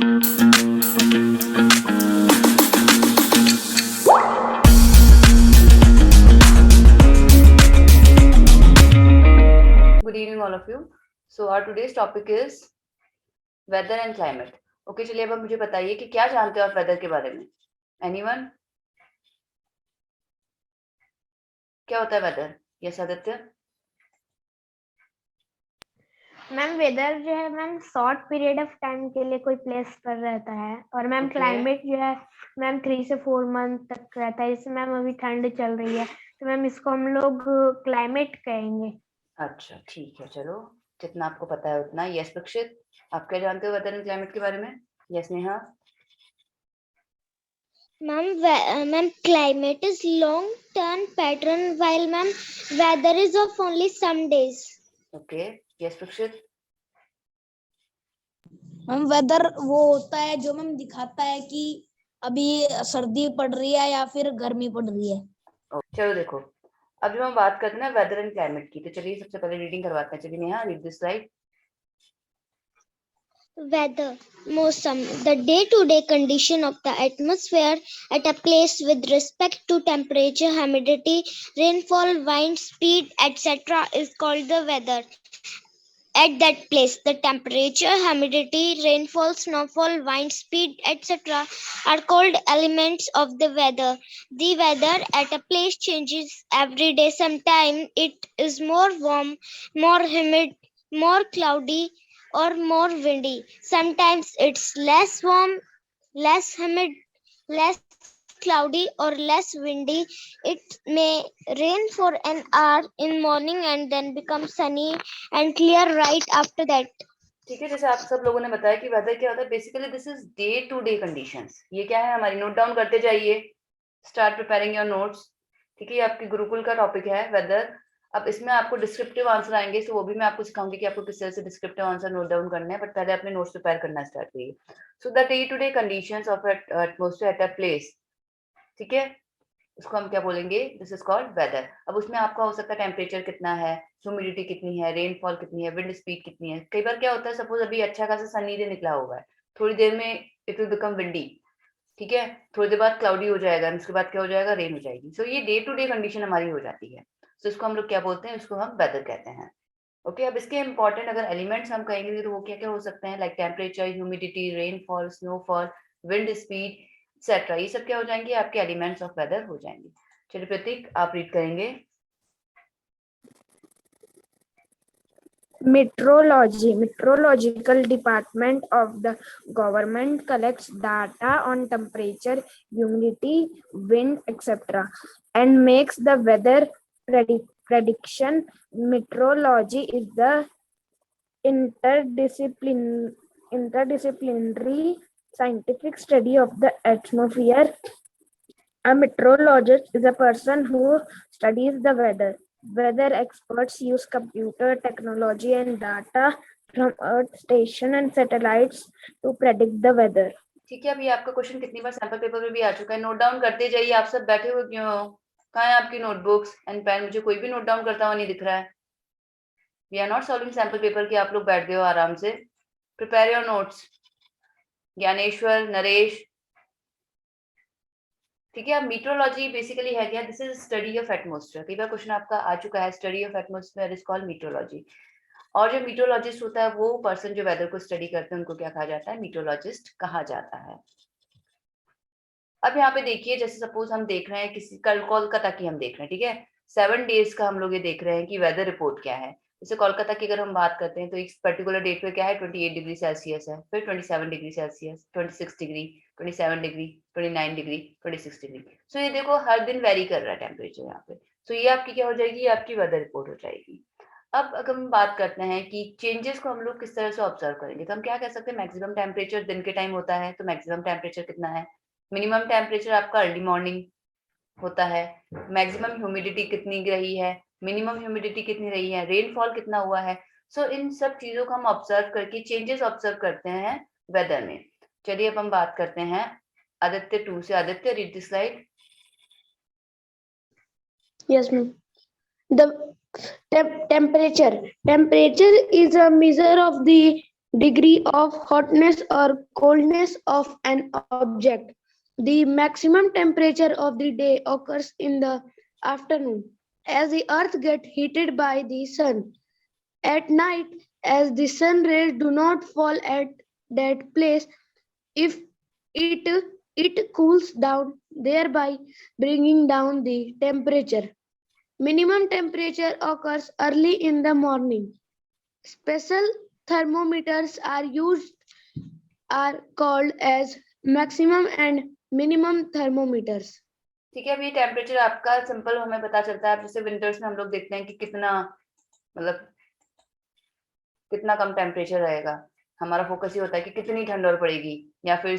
Good evening, all of you. So our today's topic is weather and climate. Okay, चलिए अब आप मुझे बताइए कि क्या जानते हो आप वेदर के बारे में? Anyone? क्या होता है weather? Yes Aditya? Ma'am weather जो है ma'am short period of time के लिए कोई प्लेस पर रहता है और मैम Okay. क्लाइमेट जो है मैम 3 से 4 मंथ तक रहता है। जैसे मैम अभी ठंड चल रही है तो मैम इसको हम लोग क्लाइमेट कहेंगे। अच्छा, ठीक है, चलो जितना आपको पता है उतना। यस प्रक्षित, आप क्या जानते हो वेदर एंड क्लाइमेट के बारे में? Yes Neha? Ma'am, climate is long-term pattern while ma'am weather is of only some days. Okay, yes Prakshit? Ma'am weather वो होता है जो मैम दिखाता है कि अभी सर्दी पड़ रही है या फिर गर्मी पड़ रही है। चलो देखो, अब जब हम बात करते हैं ना वेदर एंड क्लाइमेट की, तो चलिए सबसे पहले रीडिंग करवाते हैं। चलिए Neha, read this slide. Weather, मौसम, the day-to-day condition of the atmosphere at a place with respect to temperature, humidity, rainfall, wind speed, etc. is called the weather. At that place, the temperature, humidity, rainfall, snowfall, wind speed, etc. are called elements of the weather. The weather at a place changes every day. Sometimes it is more warm, more humid, more cloudy, or more windy. Sometimes it's less warm, less humid, less cloudy, or less windy. It may rain for an hour in morning and then become sunny and clear right after that. ठीक है, जैसे आप सब लोगों ने बताया कि weather क्या होता है, basically this is day to day conditions. ये क्या है हमारी, नोट डाउन करते जाइए, स्टार्ट प्रिपेयरिंग योर नोट्स। ठीक है, ये आपकी गुरुकुल का टॉपिक है वेदर। अब इसमें आपको डिस्क्रिप्टिव आंसर आएंगे, तो वो भी मैं आपको सिखाऊंगी कि आपको किस तरह से डिस्क्रिप्टिव आंसर नोट डाउन करना है, बट पहले अपने नोट्स प्रिपेयर करना स्टार्ट करिए। So the day to day conditions of atmosphere at a place, ठीक है, उसको हम क्या बोलेंगे, दिस इज कॉल्ड वेदर। अब उसमें आपका हो सकता है टेम्परेचर कितना है, ह्यूमिडिटी कितनी है, रेनफॉल कितनी है, विंड स्पीड कितनी है। कई बार क्या होता है, सपोज अभी अच्छा खासा सनी डे निकला हुआ है, थोड़ी देर में इट विल बिकम विंडी, ठीक है, थोड़ी देर बाद क्लाउडी हो जाएगा, उसके बाद क्या हो जाएगा, रेन हो जाएगी। सो ये डे टू डे कंडीशन हमारी हो जाती है। सो इसको हम लोग क्या बोलते हैं, इसको हम वेदर कहते हैं। ओके, अब इसके इंपॉर्टेंट अगर एलिमेंट्स हम कहेंगे तो वो क्या क्या हो सकते हैं, like temperature, humidity, rainfall, snowfall, wind speed etcetera, ये सब क्या हो जाएंगे, आपके एलिमेंट्स ऑफ वेदर हो जाएंगे। चलिए प्रतीक, आप रीड करेंगे। Meteorological department of the government collects data on temperature, humidity, wind, etc. and makes the weather prediction. Meteorology is the interdisciplinary scientific study of the atmosphere. A meteorologist is a person who studies the weather. Weather experts use computer technology and data from Earth station and satellites to predict the weather. ठीक है, अभी आपका question कितनी बार sample paper में भी आ चुका है, note down करते जाइए। आप सब बैठे हुए क्यों हो? कहाँ है आपकी नोटबुक्स एंड पेन? मुझे कोई भी नोट डाउन करता हुआ नहीं दिख रहा है। We are not solving sample paper कि आप लोग बैठ गए हो आराम से। Prepare your notes. Gyaneshwar, Naresh, ठीक है। अब मीटरोलॉजी बेसिकली है क्या, this is study of atmosphere. कई बार क्वेश्चन आपका आ चुका है, study of atmosphere is called meteorology. और जो मीटरोलॉजिस्ट होता है वो पर्सन जो वेदर को स्टडी करते हैं उनको क्या कहा जाता है, मीटरोलॉजिस्ट कहा जाता है। अब यहाँ पे देखिए, जैसे सपोज हम देख रहे हैं किसी कल कोलकाता की हम देख रहे हैं, ठीक है, 7 डेज का हम लोग ये देख रहे हैं कि वेदर रिपोर्ट क्या है। जैसे कोलकाता की अगर हम बात करते हैं तो एक पर्टिकुलर डेट पे क्या है, 28 डिग्री सेल्सियस है, फिर 27 degree Celsius, 26 degree, 27 degree, 29 degree, 26 degree. So ये देखो हर दिन वेरी कर रहा है टेम्परेचर यहाँ पे। सो ये आपकी क्या हो जाएगी, ये आपकी वेदर रिपोर्ट हो जाएगी। अब अगर हम बात करते हैं कि चेंजेस को हम लोग किस तरह से ऑब्जर्व करेंगे, तो हम क्या कह सकते हैं, मैक्सिमम टेम्परेचर दिन के टाइम होता है, तो मैक्सिमम टेम्परेचर कितना है। मिनिमम टेम्परेचर आपका अर्ली मॉर्निंग होता है। मैक्सिमम ह्यूमिडिटी कितनी रही है, मिनिमम ह्यूमिडिटी कितनी रही है, रेनफॉल कितना हुआ है। सो इन सब चीजों को हम ऑब्जर्व करके चेंजेस ऑब्जर्व करते हैं वेदर में। चलिए अब हम बात करते हैं आदित्य 2 से। Aditya, read this slide. Yes, ma'am. The temperature is a measure of the degree of hotness or coldness of an object. The maximum temperature of the day occurs in the afternoon as the earth gets heated by the sun. At night, as the sun rays do not fall at that place, if it it cools down, thereby bringing down the temperature. Minimum temperature occurs early in the morning. Special thermometers are called as maximum and minimum thermometers. ठीक है, अब ये temperature आपका simple हमें पता चलता है। अब जैसे विंटर्स में हम लोग देखते हैं कि कितना मतलब कितना कम टेम्परेचर रहेगा, हमारा फोकस ये होता है कि कितनी ठंड और पड़ेगी, या फिर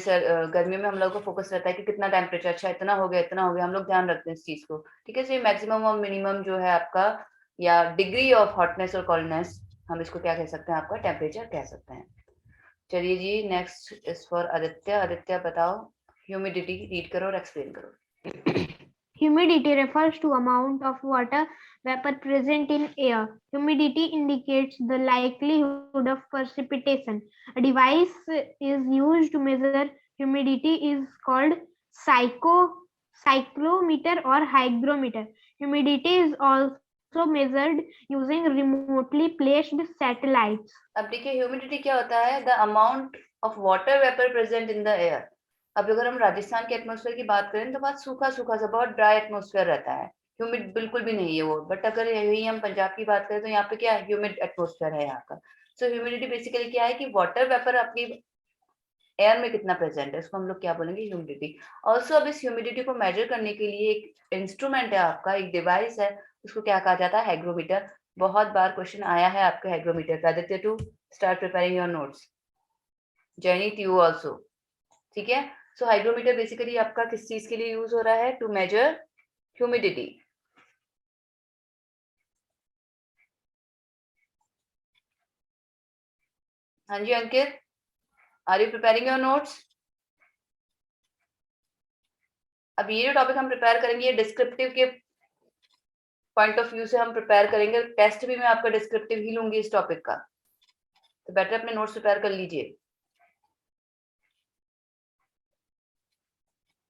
गर्मी में हम लोग को फोकस रहता है कि कितना टेम्परेचर, अच्छा इतना हो गया, हम लोग ध्यान रखते हैं इस चीज को। ठीक है, तो ये मैक्सिमम और मिनिमम जो है आपका, या डिग्री ऑफ हॉटनेस और कोल्डनेस, हम इसको क्या कह सकते हैं, आपका टेम्परेचर कह सकते हैं। चलिए जी, next is for Aditya. Aditya बताओ, ह्यूमिडिटी रीड करो और एक्सप्लेन करो। Humidity refers to amount of water vapor present in air. Humidity indicates the likelihood of precipitation. A device is used to measure humidity is called cyclometer or hygrometer. Humidity is also measured using remotely placed satellites. अब देखिए humidity क्या होता है, the amount of water vapour present in the air. अब अगर हम राजस्थान के atmosphere की बात करें तो बहुत सूखा सूखा सा, बहुत ड्राई एटमॉस्फेयर रहता है, ह्यूमिड बिल्कुल भी नहीं है वो। बट अगर यही हम पंजाब की बात करें तो यहाँ पे क्या है, ह्यूमिड एटमॉस्फेयर है यहाँ का। सो ह्यूमिडिटी बेसिकली क्या है कि वाटर वेपर आपकी एयर में कितना प्रेजेंट है, उसको हम लोग क्या बोलेंगे, ह्यूमिडिटी। ऑल्सो अब इस ह्यूमिडिटी को मेजर करने के लिए एक इंस्ट्रूमेंट है आपका, एक डिवाइस है, उसको क्या कहा जाता है, हाइग्रोमीटर। बहुत बार क्वेश्चन आया है आपका हाइग्रोमीटर का। Aditya to start preparing your notes, Jainit you also. ठीक है, सो हाइग्रोमीटर बेसिकली आपका किस चीज के लिए यूज हो रहा है, टू मेजर ह्यूमिडिटी। हाँ जी Ankit, are you preparing your notes? अब ये जो टॉपिक हम प्रिपेयर करेंगे ये डिस्क्रिप्टिव के पॉइंट ऑफ व्यू से हम प्रिपेयर करेंगे। टेस्ट भी मैं आपका डिस्क्रिप्टिव ही लूंगी इस टॉपिक का, तो बेटर अपने नोट्स प्रिपेयर कर लीजिए।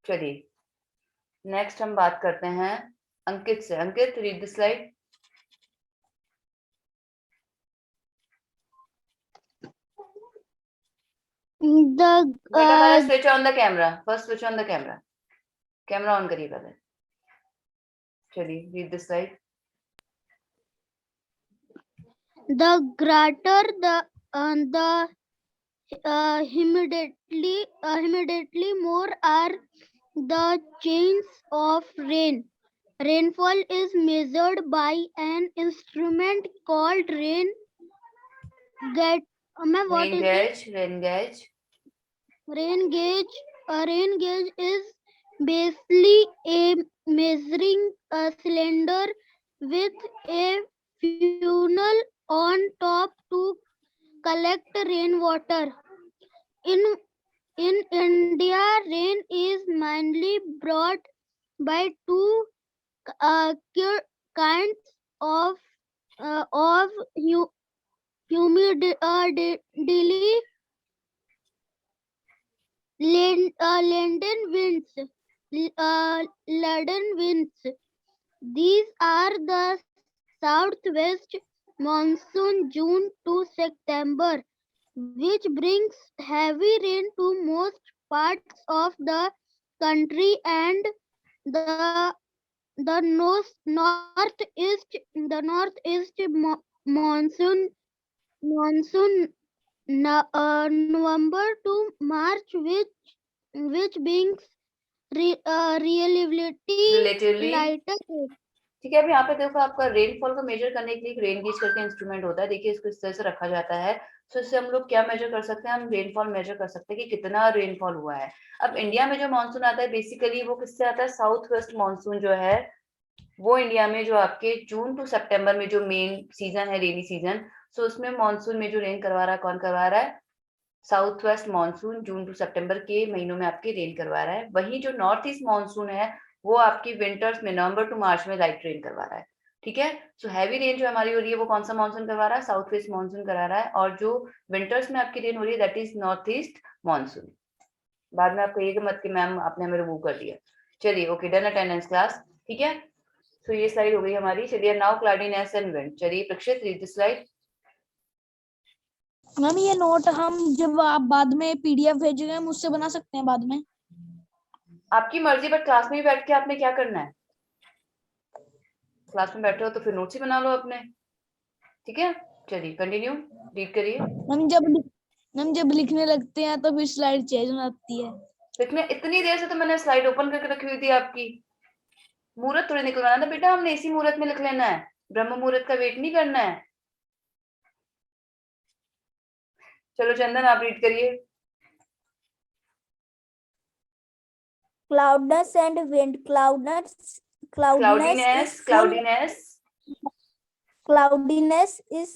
चलिए नेक्स्ट हम बात करते हैं अंकित से। अंकित रीड द स्लाइड। बेटा switch on the camera, first switch on the camera, camera on करिए पहले। चलिए read the slide. The greater the immediately more are the chains of rain. Rainfall is measured by an instrument called rain gauge. What is it? Rain gauge. Rain gauge. A rain gauge is basically a measuring cylinder with a funnel on top to collect rainwater. In India, rain is mainly brought by two kinds of humidity, laden winds. Laden winds. These are the southwest monsoon June to September, which brings heavy rain to most parts of the country, and the northeast monsoon November to March, which brings relatively lighter rain. ठीक है, अब यहाँ पे देखो आपका rainfall को major करने के लिए एक रेन गेज करके इंस्ट्रूमेंट होता है। देखिए इसको इस तरह से रखा जाता है, तो इससे हम लोग क्या मेजर कर सकते हैं, हम रेनफॉल मेजर कर सकते हैं कि कितना रेनफॉल हुआ है। अब इंडिया में जो मानसून आता है बेसिकली वो किससे आता है, साउथ वेस्ट मानसून जो है वो इंडिया में जो आपके जून टू सितंबर में जो मेन सीजन है, रेनी सीजन, सो उसमें मानसून में जो रेन करवा रहा है, कौन करवा रहा है, south west monsoon June to September के महीनों में आपके रेन करवा रहा है। वहीं जो नॉर्थ ईस्ट मानसून है वो आपकी विंटर्स में नवंबर टू मार्च में लाइट रेन करवा रहा है। ठीक है। सो हैवी रेन जो हमारी हो रही है वो कौन सा मानसून करवा रहा है, साउथ वेस्ट मानसून करा रहा है, और जो विंटर्स में आपकी रेन हो रही है that is north east monsoon. बाद में आपको ये मत कि मैम आपने हमें रिमूव कर दिया। चलिए ओके, डन अटेंडेंस क्लास, ठीक है। सो ये स्लाइड हो गई हमारी। चलिए नाउ क्लाउडीनेस एंड विंड। चलिए प्रक्षित रीड द स्लाइड। मैम ये नोट हम जब आप बाद में पीडीएफ भेजेंगे हम उससे बना सकते हैं बाद में? आपकी मर्जी, बट क्लास में भी बैठ के आपने क्या करना है, क्लास में बैठे हो तो फिर नोट्स ही बना लो अपने, ठीक है। चलिए कंटिन्यू, रीड करिए। हम जब लिखने लगते हैं तो फिर स्लाइड चेंज हो जाती है। लिखने इतनी देर से तो मैंने स्लाइड ओपन करके रखी हुई थी आपकी। मुहूर्त थोड़ी निकलवाना था बेटा, हमने इसी मुहूर्त में लिख लेना है, ब्रह्म मुहूर्त का वेट नहीं करना है। चलो चंदन आप रीड करिए। Cloudiness and wind. Cloudiness is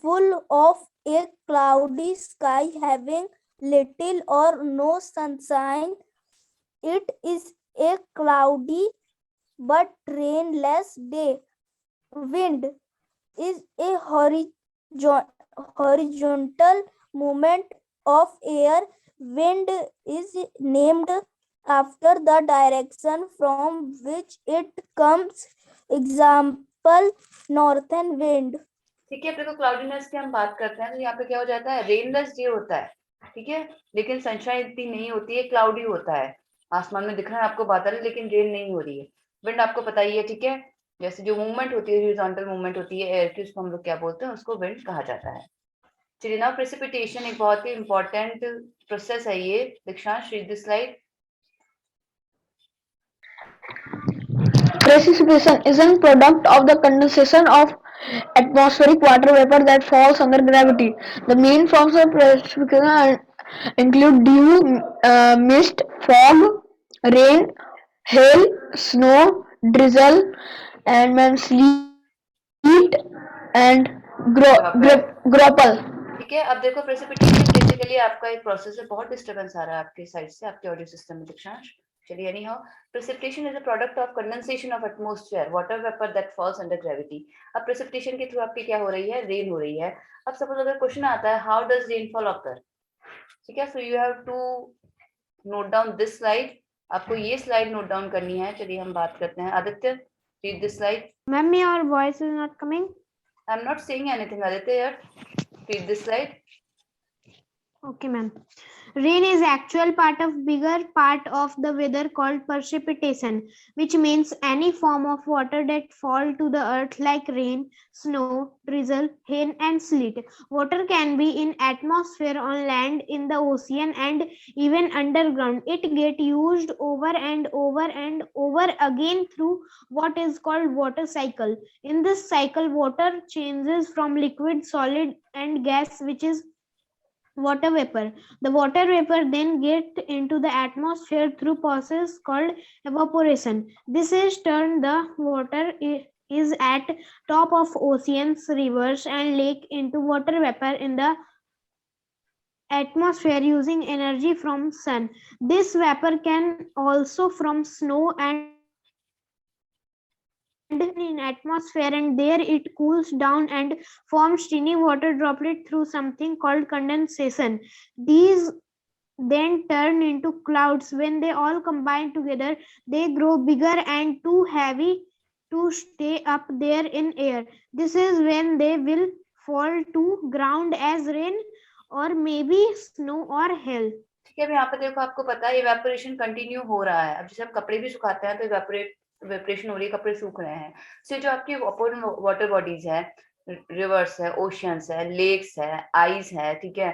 full of a cloudy sky having little or no sunshine. It is a cloudy but rainless day. Wind is a horizontal movement of air. Wind is named after the direction from which it comes. Example, northern wind. ठीक है, देखो cloudiness की हम बात करते हैं तो यहाँ पे क्या हो जाता है, रेनलेस डे होता है, ठीक है, लेकिन सनशाइन इतनी नहीं होती है, क्लाउडी होता है, आसमान में दिख रहा है आपको बादल लेकिन रेन नहीं हो रही है। विंड आपको पता ही है, ठीक है, जैसे जो मूवमेंट होती है, हॉरिजॉन्टल मूवमेंट होती है एयर की, उसको हम लोग क्या बोलते हैं, उसको विंड कहा जाता है। चलिए ना, प्रेसिपिटेशन एक बहुत ही इंपॉर्टेंट प्रोसेस है ये। Dikshansh read this slide. Precipitation is a product of the condensation of atmospheric water vapor that falls under gravity. The main forms of precipitation include dew, mist, fog, rain, hail, snow, drizzle, and sleet and graupel. ठीक है, अब देखो precipitation basically आपका एक process है। बहुत disturbance आ रहा है आपके साइड से, आपके ऑडियो सिस्टम में दीक्षांश। चलिए any how, precipitation is a product of condensation of atmosphere water vapour that falls under gravity. अब प्रेसिपिटेशन के थ्रू आपकी क्या हो रही है, रेन हो रही है। अब सपोज अगर क्वेश्चन आता है हाउ डज रेनफॉल ऑकर, ठीक है, so you have to note down this slide. आपको ये स्लाइड नोट डाउन करनी है। चलिए हम बात करते हैं। Aditya read this slide. Ma'am, your voice is not coming. I am not saying anything Aditya यार, read this slide. Okay, ma'am. Rain is actual part of bigger part of the weather called precipitation, which means any form of water that fall to the earth like rain, snow, drizzle, hail, and sleet. Water can be in atmosphere, on land, in the ocean, and even underground. It get used over and over and over again through what is called water cycle. In this cycle, water changes from liquid, solid, and gas, which is water vapor. The water vapor then get into the atmosphere through process called evaporation. This is turned the water is at top of oceans, rivers, and lake into water vapor in the atmosphere using energy from sun. This vapor can also from snow and in atmosphere, and there it cools down and forms tiny water droplet through something called condensation. These then turn into clouds. When they all combine together, they grow bigger and too heavy to stay up there in air. This is when they will fall to ground as rain or maybe snow or hail. ठीक है, यहाँ पे देखो आपको पता है evaporation continue हो रहा है। अब जैसे हम कपड़े भी सुखाते हैं तो इवेपोरेशन हो रही है, कपड़े सूख रहे हैं। सो जो आपकी वाटर बॉडीज है, रिवर्स है, ओशियंस है, लेक्स है, आइस है, ठीक है,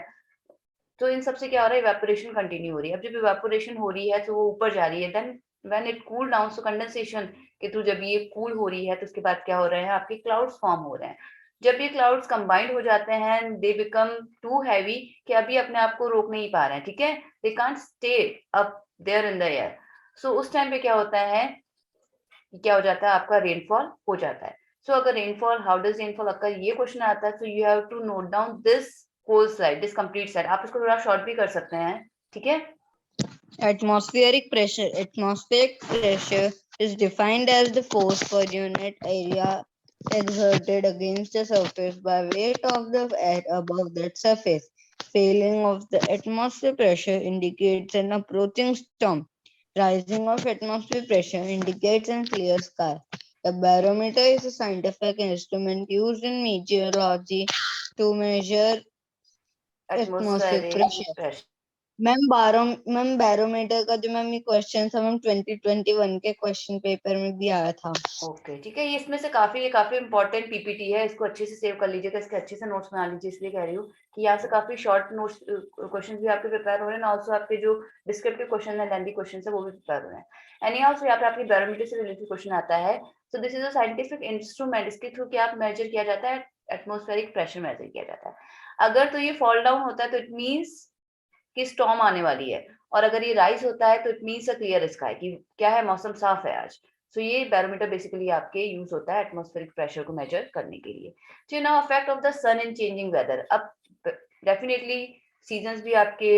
तो इन सबसे क्या हो रहा है, इवेपोरेशन कंटिन्यू हो रही है। अब जब इवेपोरेशन हो रही है तो वो ऊपर जा रही है, then when it cool down, so condensation के थ्रू जब ये कूल हो रही है तो उसके बाद क्या हो रहे हैं, आपके क्लाउड्स फॉर्म हो रहे हैं। जब ये क्लाउड्स कंबाइंड हो जाते हैं, दे बिकम टू हैवी, कि अभी अपने आप को रोक नहीं पा रहे हैं, ठीक है, they can't stay up there in the air. So उस टाइम पे क्या होता है, क्या हो जाता है, आपका रेनफॉल हो जाता है। सो अगर rainfall, how does rainfall occur, ये क्वेश्चन आता है, so you have to note down this whole slide, this complete slide. आप इसको थोड़ा शॉर्ट भी कर सकते हैं, ठीक है। Atmospheric pressure is defined as the force per unit area exerted against the surface by weight of the air above that surface. Falling of the atmosphere pressure indicates an approaching storm. Rising of atmosphere pressure indicates a clear sky. A barometer is a scientific instrument used in meteorology to measure atmospheric atmospheric pressure. Pressure. Ma'am barometer का जो ma'am ये question था ma'am 2021 के question paper में भी आया था। Okay ठीक है, ये इसमें से काफी इंपॉर्टेंट पीपीटी है, इसको अच्छे से सेव कर लीजिएगा, इसके अच्छे से नोट्स बना लीजिए, इसलिए कह रही हूँ कि यहाँ से काफी शॉर्ट नोट्स क्वेश्चन भी आपके प्रिपेयर हो रहे हैं, ऑल्सो आपके जो डिस्क्रिप्टिव क्वेश्चन है, लेंथी क्वेश्चन है, वो भी प्रिपेयर हो रहे हैं। एनी हाउ यहाँ पे आपकी बैरोमीटर से रिलेटेड क्वेश्चन आता है। सो this is a scientific instrument, इसके थ्रू क्या मेजर किया जाता है, एटमॉस्फेरिक प्रेशर मेजर किया जाता है। अगर तो ये फॉल डाउन होता है तो इट मीन्स कि स्टॉर्म आने वाली है, और अगर ये राइज होता है तो it means a clear sky, कि क्या है, मौसम साफ है आज। सो ये बैरोमीटर बेसिकली आपके यूज होता है एटमॉस्फेरिक प्रेशर को मेजर करने के लिए। तो now effect of the sun in changing weather. अब डेफिनेटली सीजन्स भी आपके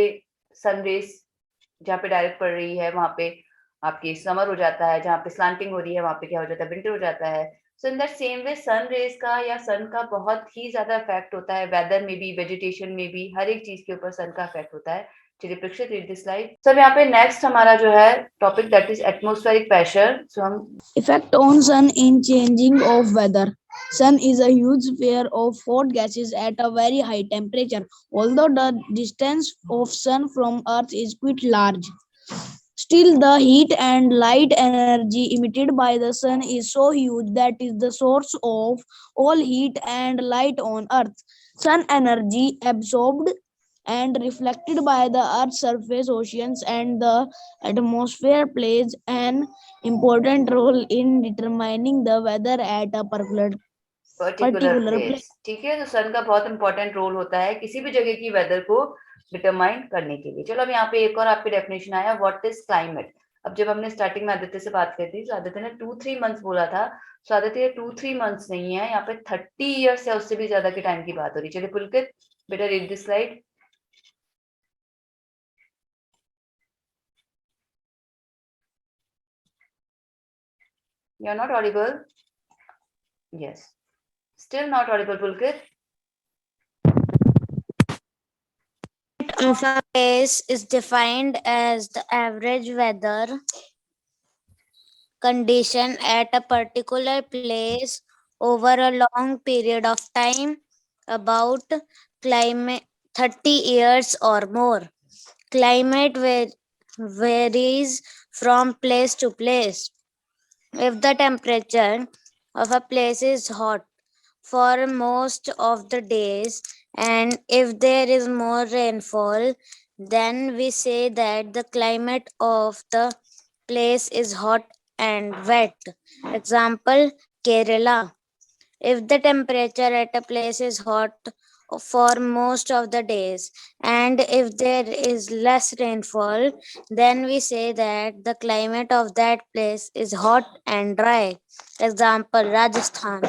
सन रेस जहाँ पे डायरेक्ट पड़ रही है वहां पे आपकी समर हो जाता है, जहाँ पे स्लांटिंग हो रही है वहां पे क्या हो जाता है, विंटर हो जाता है। So in that same way sun rays का या सन का बहुत ही ज्यादा इफेक्ट होता है वेदर में भी, वेजिटेशन में भी, हर एक चीज के ऊपर सन का इफेक्ट होता है। चलिए प्रेक्षित रीड दिस स्लाइड। सब यहाँ पे नेक्स्ट हमारा जो है topic that is atmospheric pressure. So हम Effect on sun in changing of weather. Sun is a huge sphere of hot gases at a very high temperature. Although the distance of sun from Earth is quite large, still the heat and light energy emitted by the sun is so huge that is the source of all heat and light on Earth. Sun energy absorbed and reflected by the Earth's surface, oceans, and the atmosphere plays an important role in determining the weather at a particular particular place, place. ठीक है। तो सन का बहुत important role होता है किसी भी जगह की वेदर को डिटरमाइन करने के लिए। चलो अब यहाँ पे एक और आपकी डेफिनेशन आया, व्हाट इज क्लाइमेट। अब जब हमने स्टार्टिंग में आदित्य से बात की थी तो आदित्य ने 2-3 मंथ्स बोला था। सो आदित्य 2-3 मंथ्स नहीं है, यहाँ पे 30 ईयर्स या उससे भी ज्यादा के टाइम की बात हो रही है। चलिए पुलकित बेटा read this slide. You are not audible. Yes. Still not audible, Pulkit. Of a place is defined as the average weather condition at a particular place over a long period of time, about climate 30 years or more. Climate varies from place to place. If the temperature of a place is hot for most of the days, and if there is more rainfall, then we say that the climate of the place is hot and wet. Example, Kerala. If the temperature at a place is hot for most of the days, and if there is less rainfall, then we say that the climate of that place is hot and dry. Example, Rajasthan.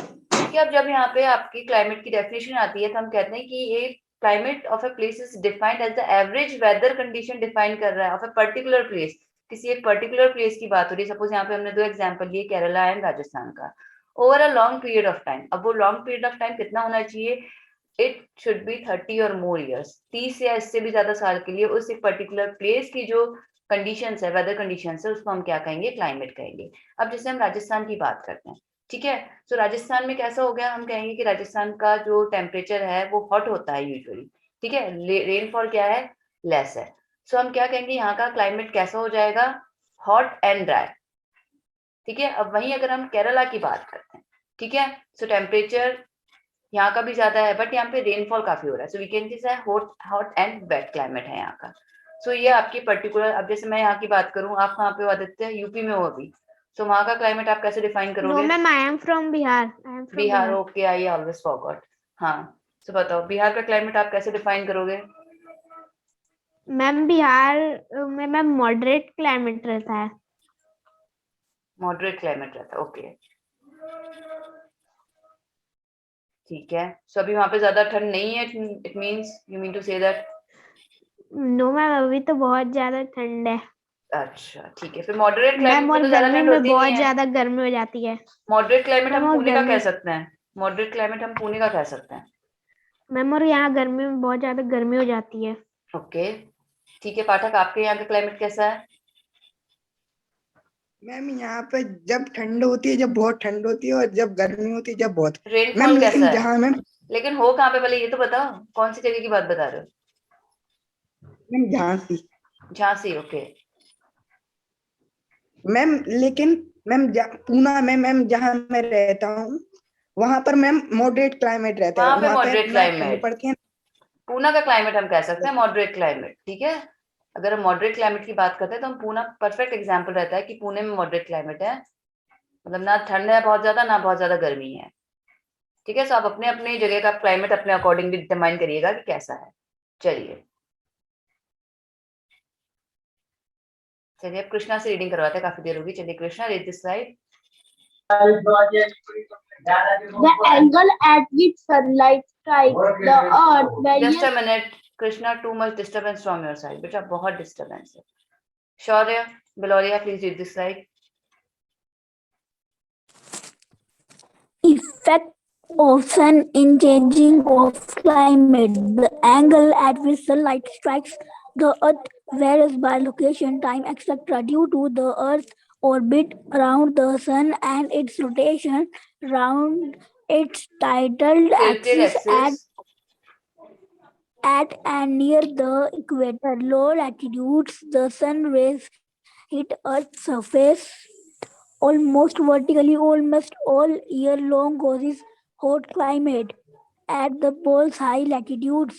कि अब जब यहाँ पे आपकी climate की definition आती है तो हम कहते हैं कि ये climate of a place is defined as the average weather condition define कर रहा है ऑफ अ पर्टिकुलर प्लेस। किसी एक पर्टिकुलर प्लेस की बात हो रही है, सपोज यहाँ पे हमने 2 एग्जांपल लिए केरला एंड राजस्थान का, over a long period of time. अब वो लॉन्ग पीरियड ऑफ टाइम कितना होना चाहिए, इट शुड बी 30 और मोर ईयर्स, 30 या इससे भी ज्यादा साल के लिए उस एक पर्टिकुलर प्लेस की जो कंडीशंस है, वेदर कंडीशंस है, उसको हम क्या कहेंगे, क्लाइमेट कहेंगे। अब जैसे हम राजस्थान की बात करते हैं, ठीक है। तो राजस्थान में कैसा हो गया, हम कहेंगे कि राजस्थान का जो टेम्परेचर है वो हॉट होता है यूजुअली, ठीक है। रेनफॉल क्या है, लेस है। सो हम क्या कहेंगे, यहाँ का क्लाइमेट कैसा हो जाएगा, हॉट एंड ड्राई, ठीक है। अब वहीं अगर हम केरला की बात करते हैं, ठीक है, सो टेम्परेचर यहाँ का भी ज्यादा है बट यहाँ पे रेनफॉल काफी हो रहा है। So we can say hot and wet climate है यहाँ का। सो ये आपकी पर्टिकुलर, अब जैसे मैं यहाँ की बात करूँ, आप कहाँ पे हो आदित्य, यूपी में हो अभी, तो वहाँ का क्लाइमेट आप कैसे डिफाइन No, करोगे? ma'am, I am from Bihar. I am from Bihar, Bihar. Okay, I always forgot. हाँ, तो बताओ बिहार का क्लाइमेट आप कैसे डिफाइन करोगे? मैम बिहार में मैम मॉडरेट क्लाइमेट रहता है। मॉडरेट क्लाइमेट रहता है, ओके, ठीक है। सो अभी वहाँ पे ज्यादा ठंड नहीं है, it means you mean to say that? No ma'am, अभी तो बहुत ज्यादा ठंड है। अच्छा ठीक है, फिर मॉडरेट मैम क्लाइमेट में और तो ज्यादा गर्मी ठंड में होती बहुत नहीं है। ज्यादा गर्मी हो जाती है। मॉडरेट क्लाइमेट मैम हम और पुणे का कह गर्मी सकते हैं। मॉडरेट क्लाइमेट हम पुणे का कह सकते हैं। मैम और यहाँ गर्मी में बहुत ज्यादा गर्मी हो जाती है। ओके ठीक है पाठक, आपके यहाँ का क्लाइमेट कैसा है? मैम यहाँ पे जब ठंड होती है, जब बहुत ठंड होती है, और जब गर्मी होती है, जब बहुत। रेनफॉल मैम कैसा लेकिन है? जहाँ मैम लेकिन हो कहाँ पे, पहले ये तो बताओ कौन सी जगह की बात बता रहे हो? Ma'am Jhansi. Jhansi, okay. Ma'am लेकिन मैम पूना में मैम जहाँ मैं रहता हूँ, वहां पर मैम मॉडरेट क्लाइमेट रहता है। वहां पे वहां पे मॉडरेट ना ठंड क्लाइमेट, पड़ती है। पूना का क्लाइमेट हम कह सकते हैं मॉडरेट क्लाइमेट, ठीक है। अगर हम मॉडरेट क्लाइमेट की बात करते हैं तो हम पूना परफेक्ट एग्जांपल रहता है कि पुणे में मॉडरेट क्लाइमेट है, मतलब ना ठंड है बहुत ज्यादा, ना बहुत ज्यादा गर्मी है, ठीक है। तो आप अपने अपने जगह का क्लाइमेट अपने अकॉर्डिंगली डिटरमाइन करिएगा कि कैसा है। चलिए चलिए, अब कृष्णा से रीडिंग करवाते हैं, काफी देर होगी। चलिए Krishna, read this slide. The angle at which sunlight strikes the earth varies. Just a minute Krishna, too much disturbance from your side बेटा, बहुत डिस्टर्बेंस है। Shaurya Biloria, please read this slide. Effect of sun in changing of climate. The angle at which sunlight strikes the earth varies by location, time, etc. due to the earth's orbit around the sun and its rotation around its tidal tilted axis axis, at and near the equator. Low latitudes, the sun rays hit Earth's surface almost vertically almost all year long, causes hot climate. At the poles, high latitudes,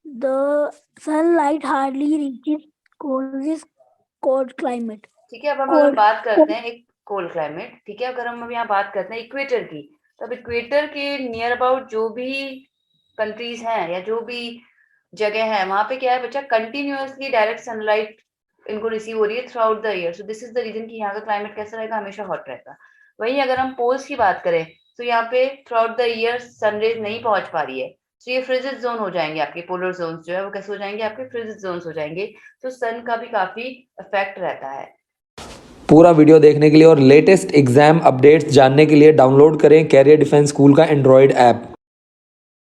the sunlight hardly reaches, causes cold climate. ठीक है। अब हम अगर Cold. बात करते हैं एक cold climate, ठीक है। अगर हम अब यहाँ बात करते हैं इक्वेटर की, तो अब इक्वेटर के नियर अबाउट जो भी कंट्रीज हैं या जो भी जगह है, वहां पे क्या है बच्चा, कंटिन्यूअसली डायरेक्ट सनलाइट इनको रिसीव हो रही है throughout the year. So this is the reason कि यहाँ का क्लाइमेट कैसा रहेगा, हमेशा हॉट रहेगा। वहीं अगर हम पोल्स की बात करें तो यहाँ पे through out the year sun rays नहीं पहुंच पा रही है, तो ये फ्रिजिड जोन हो जाएंगे आपके। पोलर जोन जो है वो कैसे हो जाएंगे आपके, फ्रिजिड जोन हो जाएंगे। तो सन का भी काफी इफेक्ट रहता है। पूरा वीडियो देखने के लिए और लेटेस्ट एग्जाम अपडेट्स जानने के लिए डाउनलोड करें कैरियर डिफेंस स्कूल का एंड्रॉयड ऐप।